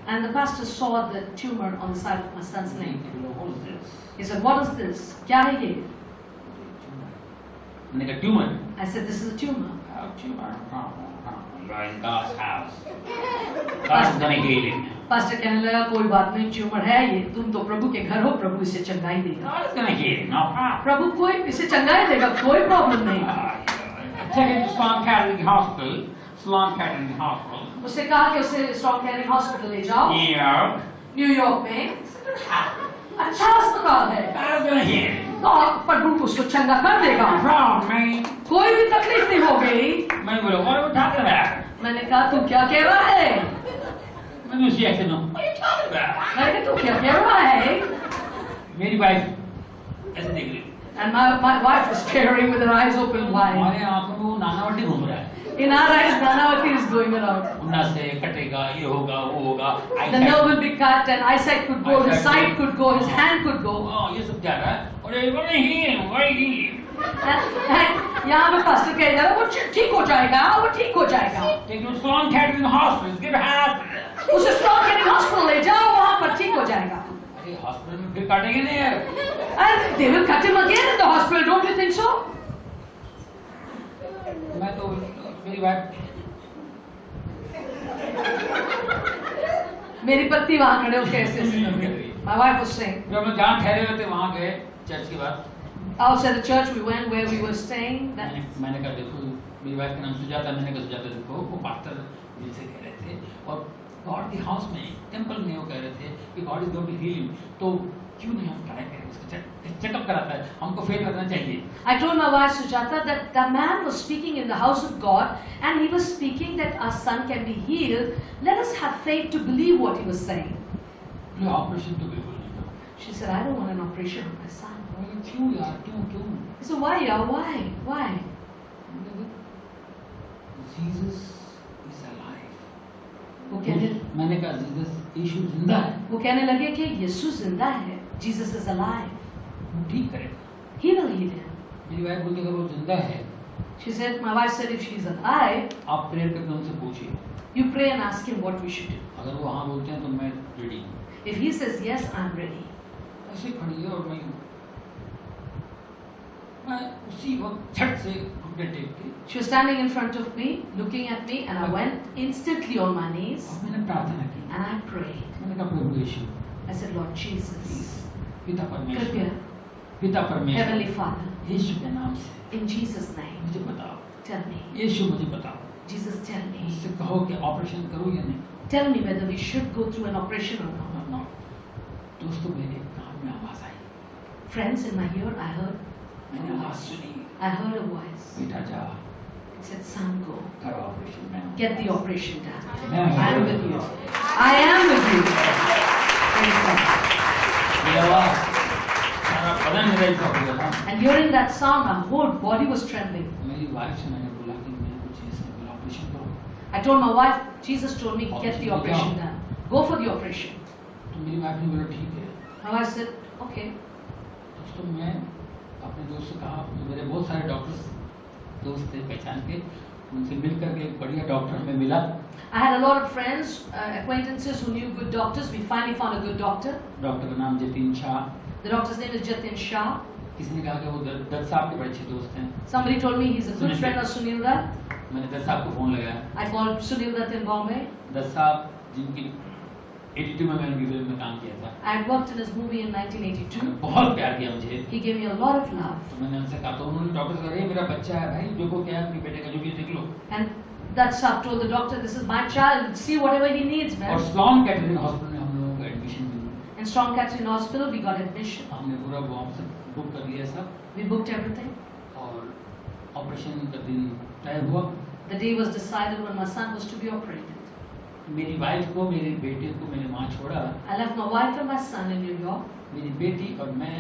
And the pastor saw the tumor on the side of my son's neck. What is this? He said, "What is this? क्या है ये?" मैंने कहा tumor. I said, "This is a tumor." Tumor. You are in God's house. God is gonna heal him. Pastor कहने लगा, "कोई बात नहीं, ट्यूमर है ये, तुम तो प्रभु के घर हो, प्रभु इसे चंगाई देगा." God is gonna heal him. No problem. प्रभु कोई इसे चंगाई देगा, कोई प्रॉब्लम नहीं। Take him to Sloan Kettering Hospital. Sloan Kettering Hospital. उससे कहा कि उसे स्लॉन केयरिंग हॉस्पिटल ले जाओ, New York. न्यूयॉर्क में। अच्छा अस्पताल है, God is gonna heal him. तो प्रभु उसको चंगा कर देगा, No problem, man. कोई भी तकलीफ नहीं हो गई। मैंने बोला, what are you talking about? मैंने कहा, "तू क्या कह रहा है?" मैंने उसी ऐसे ना, what are you talking about? मैंने कहा, "तू क्या कह रहा है?" मेरी वाइफ ऐसे देख रही। And my wife was staring with her eyes open wide. हमारे आंखों में वो नानावटी घूम रहा है। In our eyes, Nanavati is going around. उन्ना से कटेगा, ये होगा, वो होगा। The nerve will be cut and eyesight could go, his sight could go, his hand could go. ये सब जा रहा है। और ये बोले heal. And यहाँ पे पास्टर कह रहा है, वो ठीक हो जाएगा, वो ठीक हो जाएगा। Take him to Sloan Kettering Hospital. Give help. उसे स्लॉन केयरिंग हॉस्पिटल ले जाओ, वहाँ पर ठीक हो जाएगा। अरे हॉस्पिटल में फिर काटेंगे नहीं यार। And they will cut him again in the hospital, don't you think so? मैं तो मेरी वाइफ मेरी पत्नी वहाँ खड़े होकर ऐसे सुन रही है। My wife was saying. जब हम लोग जहाँ ठहरे हुए थे वहाँ गए चर्च के बाद। Outside the church we went where we were staying. मैंने कहा देखो मेरी वाइफ का नाम सुजाता, मैंने कहा सुजाता देखो वो पास्टर दिल से कह रहे थे और गॉड के हाउस में टेंपल में वो कह रहे थे कि God is going to heal him, तो क्यों नहीं हम ट्राई करें, उसका चेकअप कराता है, हमको फेल करना चाहिए। I told my wife Sujata that the man was speaking in the house of God and he was speaking that our son can be healed. Let us have faith to believe what he was saying. ये operation तो बिल्कुल नहीं था। She said, "I don't want an operation on my son." क्यों यार क्यों? I said, "Why, yeah? Why?" Jesus is alive. वो कहने मैंने कहा जीसस यीशु जिंदा है। वो कहने लगे कि यीशु जिंदा है, Jesus is alive. वो ठीक करेगा। He will heal him. मेरी वाइफ बोलती अगर वो जिंदा है, She said, my wife said, if she's alive, आप प्रेयर करके उनसे पूछिए। you pray and ask him what we should do. अगर वो हाँ बोलते हैं तो मैं रेडी हूँ। If he says yes, I'm ready. ऐसे खड़ी है और मैं उसी वक्त झट से घुटने टेक के She was standing in front of me, looking at me, and I went instantly on my knees और मैंने प्रार्थना की। and I prayed. मैंने कहा प्रभु यीशु, I said, Lord Jesus, पिता परमेश्वर, कृपया, पिता परमेश्वर, Heavenly Father, यीशु के नाम से in Jesus' name, मुझे बताओ, tell me, यीशु मुझे बताओ, Jesus, tell me, मुझसे कहो कि ऑपरेशन करूँ या नहीं। tell me whether we should go through an operation or not. दोस्तों मेरे कान में आवाज आई, Friends, in my ear, I heard सुनी, a voice. बेटा जा, It said, son, go, करो ऑपरेशन में। get the operation done. मैं I am with you. I am with you. Praise God. ये आवाज सारा बदन मेरा ही हो गया था। And hearing that sound, my whole body was trembling. मेरी वाइफ से मैंने बोला कि मैं कुछ इसमें ऑपरेशन करूँ। I told my wife, Jesus told me, get the operation done. Go for the operation. तो मेरी वाइफ ने बोला ठीक है। My wife said, okay. दोस्तों मैं अपने दोस्त से कहा, मेरे बहुत सारे डॉक्टर्स दोस्त थे पहचान के, उनसे मिल करके एक बढ़िया डॉक्टर हमें मिला। I had a lot of friends, acquaintances who knew good doctors. We finally found a good doctor. Doctor का नाम Jatin Shah. The doctor's name is Jatin Shah. किसी ने कहा कि वो दत्त साहब के बड़े अच्छे दोस्त हैं। Somebody told me he's a good friend of Sunil Dutt. मैंने दत्त साहब को फोन लगाया। I called Sunil Dutt in Bombay. Dutt साहब जिनकी 82 में मैंने वीडियो में काम किया था। I had worked in his movie in 1982. बहुत प्यार किया मुझे। He gave me a lot of love. तो मैंने उनसे कहा, तो उन्होंने डॉक्टर से कहा, ये मेरा बच्चा है भाई, जो को क्या है अपने बेटे का जो भी देख लो। And that staff told the doctor, this is my child, see whatever he needs, man. और स्लॉन कैटरिंग हॉस्पिटल में हम लोगों को एडमिशन मिली। In Strong Catherine Hospital, we got admission. हमने पूरा वहाँ से बुक कर लिया सब। We booked everything. और ऑपरेशन का दिन तय हुआ। The day was decided when my son was to be operated. मेरी वाइफ को, मेरे बेटे को मैंने वहाँ छोड़ा। I left my wife and my son in New York. मेरी बेटी और मैं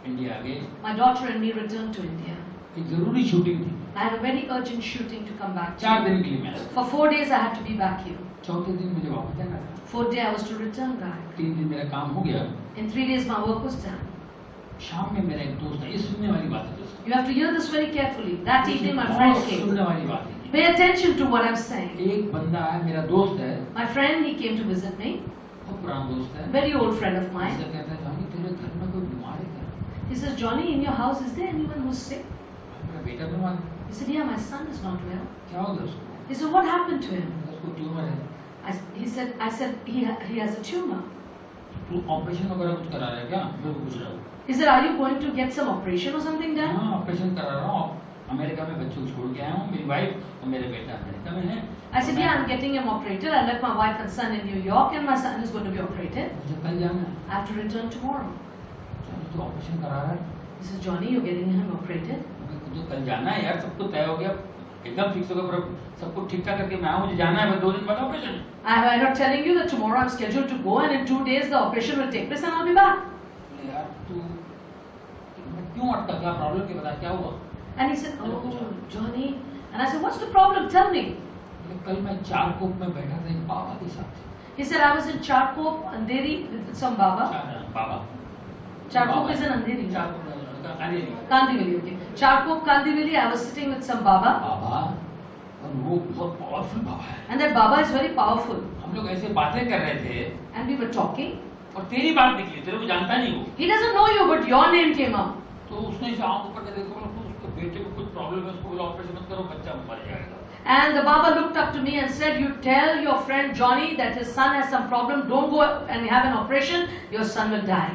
इंडिया आ गए। My daughter and me returned to India. एक जरूरी शूटिंग थी। I had a very urgent shooting to come back to. 4 दिन के लिए मैं। For 4 days I had to be back here. चौथे दिन मुझे वापस जाना था। 4th day I was to return back. 3 दिन मेरा काम हो गया। In 3 days my work was done. शाम में मेरा एक दोस्त है, ये सुनने वाली बात है दोस्तों। You have to hear this very carefully. That evening my friend came. सुनने वाली बात है। Pay attention to what I'm saying. एक बंदा है, मेरा दोस्त है। My friend, he came to visit me. बहुत पुराना दोस्त है। very old friend of mine. मुझसे कहता है, जॉनी तेरे घर में कोई बीमार है क्या? He says, Johnny, in your house, is there anyone who's sick? मेरा बेटा बीमार है। He said, yeah, my son is not well. क्या हो गया उसको? He said, what happened to him? उसको ट्यूमर है। I said, he has a tumor. तू ऑपरेशन वगैरह कुछ करा रहा है क्या? मैं पूछ रहा हूँ। He said, are you going to get some operation or something done? हाँ, ऑपरेशन करा रहा हूँ। अमेरिका में बच्चों को छोड़ के आया हूँ, मेरी वाइफ और मेरे बेटा अमेरिका में है। I said, yeah, I'm getting him operated. I left my wife and son in New York, and my son is going to be operated. मुझे कल जाना है। I have to return tomorrow. तू ऑपरेशन करा रहा है? He says, Johnny, you're getting him operated? मुझे कल जाना है यार, सब कुछ तय हो गया, एकदम फिक्स हो गया, पर सब कुछ ठीक ठाक करके मैं आऊँ, मुझे जाना है, 2 दिन बाद ऑपरेशन है। I'm not telling you that tomorrow I'm scheduled to go, and in 2 days the operation will take place, and I'll be back. यार तू क्यों अटका? क्या प्रॉब्लम? के बता, क्या हुआ? And he said, oh, Johnny. And I said, what's the problem? Tell me. कल मैं चारकोप में बैठा था एक बाबा के साथ। He said, I was in Charkop, Andheri, with some Baba. Baba. Charkop is in Andheri. Charkop Kandivali, okay. Charkop, Kandivali, I was sitting with some Baba. बाबा, और वो बहुत पावरफुल बाबा है। And that Baba is very powerful. हम लोग ऐसे बातें कर रहे थे। And we were talking. और तेरी बात निकली, तेरे को जानता नहीं वो। He doesn't know you, but your name came up. तो उसने इसे आँख ऊपर करके देखा, उसके बेटे को कुछ प्रॉब्लम है, उसको बोला ऑपरेशन मत करो, बच्चा मर जाएगा। And the Baba looked up to me and said, you tell your friend Johnny that his son has some problem, don't go and have an operation, your son will die.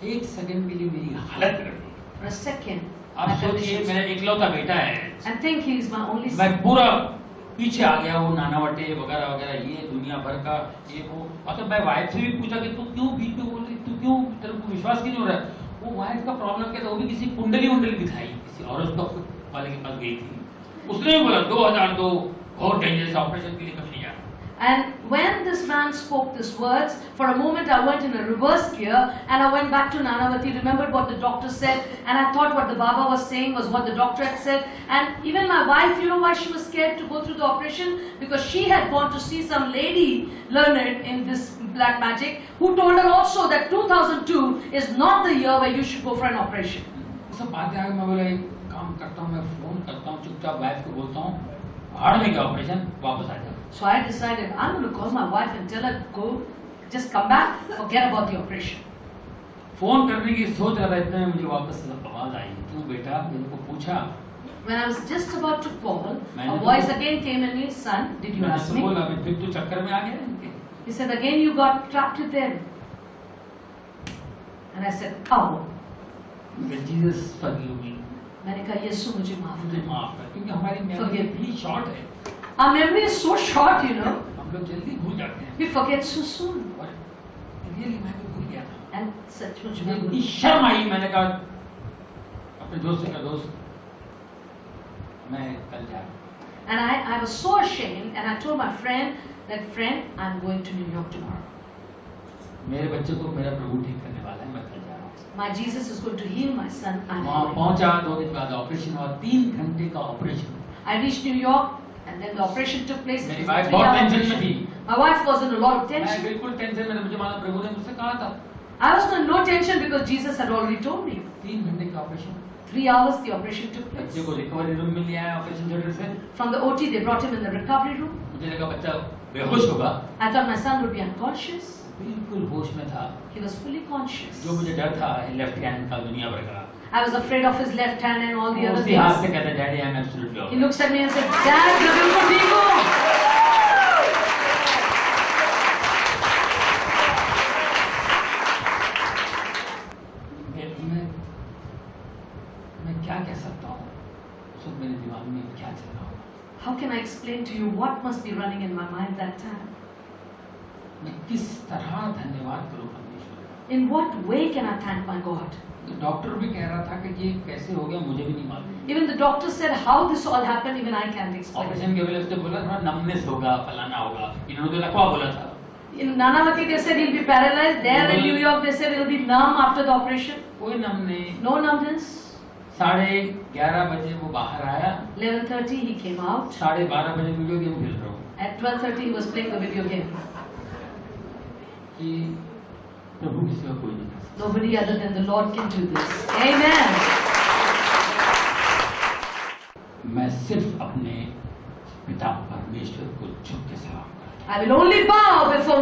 एक second के लिए मेरी हालत कर दी। For a second. आप सोचिए, मेरा इकलौता बेटा है। And think he is my only son. मैं पूरा पीछे आ गया, वो नानावटे वगैरह वगैरह, ये दुनिया भर का ये वो। मतलब मैं वाइफ से भी पूछा कि तू क्यों बीच में बोल रही, तू क्यों, तेरे को विश्वास क्यों नहीं हो रहा है? वो वाइफ का प्रॉब्लम क्या था, वो भी किसी कुंडली दिखाई, किसी औरत वाले के पास गई थी, उसने भी बोला 2002 बहुत डेंजरस ऑपरेशन के लिए कभी नहीं जाना। And when this man spoke these words, for a moment I went in a reverse gear and I went back to Nanavati, remembered what the doctor said, and I thought what the Baba was saying was what the doctor had said. And even my wife, you know why she was scared to go through the operation? Because she had gone to see some lady learned in this black magic who told her also that 2002 is not the year where you should go for an operation. सब बातें आगे मैं बोला एक काम करता हूँ, मैं फोन करता हूँ, चुपचाप वाइफ को बोलता हूँ, भाड़ में क्या ऑपरेशन, वापस आ जाओ। So I decided I'm going to call my wife and tell her go, just come back, forget about the operation. Phone करने की सोच रहा था, इतने में मुझे वापस से आवाज आई, क्यों बेटा, मेरे को पूछा। When I was just about to call, a voice again came in me, son, did you ask me? बोला फिर तू चक्कर में आ गया इनके। He said again you got trapped with them. And I said, oh. Jesus forgive me. मैंने कहा यीशु मुझे माफ मुझे कर। माफ कर, क्योंकि हमारी मेमोरी इतनी शॉर्ट है। Our memory is so short, you know. हम लोग जल्दी भूल जाते हैं। We forget so soon. और रियली मैं तो भूल गया था। And सचमुच मुझे में इतनी शर्म आई, मैंने कहा अपने दोस्त से कहा, दोस्त मैं कल जा रहा हूँ। And I was so ashamed, and I told my friend that friend, I'm going to New York tomorrow. मेरे बच्चे को मेरा प्रभु ठीक करने वाला है, मैं कल जा रहा हूँ। My Jesus is going to heal my son. वहाँ पहुँचा, 2 दिन बाद ऑपरेशन हुआ, 3 घंटे का operation. I reached New York, and then the operation took place. मेरी वाइफ बहुत टेंशन में थी। My wife was in a lot of मैं tension. बिल्कुल टेंशन में, मुझे मालूम प्रभु ने मुझसे कहा था। I was in no tension because Jesus had already told me. 3 घंटे का operation. 3 hours the operation took place. बच्चे को रिकवरी रूम में लिया है ऑपरेशन थिएटर से। From the OT they brought him in the recovery room. मुझे लगा बच्चा बेहोश होगा। I thought my son would be unconscious. बिल्कुल होश में था। He was fully conscious. जो मुझे डर था लेफ्ट हैंड का दुनिया भर का। I was afraid of his left hand and all the other उसी हाथ things. से कहता daddy I am absolutely He looks at me and said, Dad, मैं बिल्कुल ठीक हूँ. मैं क्या कह सकता हूँ? उस वक्त मेरे दिमाग में क्या चल रहा होगा? How can I explain to you what must be running in my mind that time? मैं किस तरह धन्यवाद करूँ परमेश्वर का? In what way can I thank my God? तो डॉक्टर भी कह रहा था कि ये कैसे हो गया, मुझे भी नहीं मालूम। Even the doctor said how this all happened, even I can't explain. Operation के वेले उसने बोला थोड़ा नमनेस होगा, फलाना होगा। इन्होंने तो लकवा बोला था। In Nanavati they said he'll be paralyzed. There in New York they said he'll be numb after the operation. कोई नम नहीं। No numbness. 11:30 बजे वो बाहर आया। 11:30 he came out. 12:30 बजे वीडियो गेम खेल रहा हूँ। At 12:30 he was playing the video game. कि प्रभु के सिवा कोई नहीं कर सकता। Nobody other than the Lord can do this. Amen. मैं सिर्फ अपने पिता परमेश्वर को झुक के सलाम करता हूँ। I will only bow before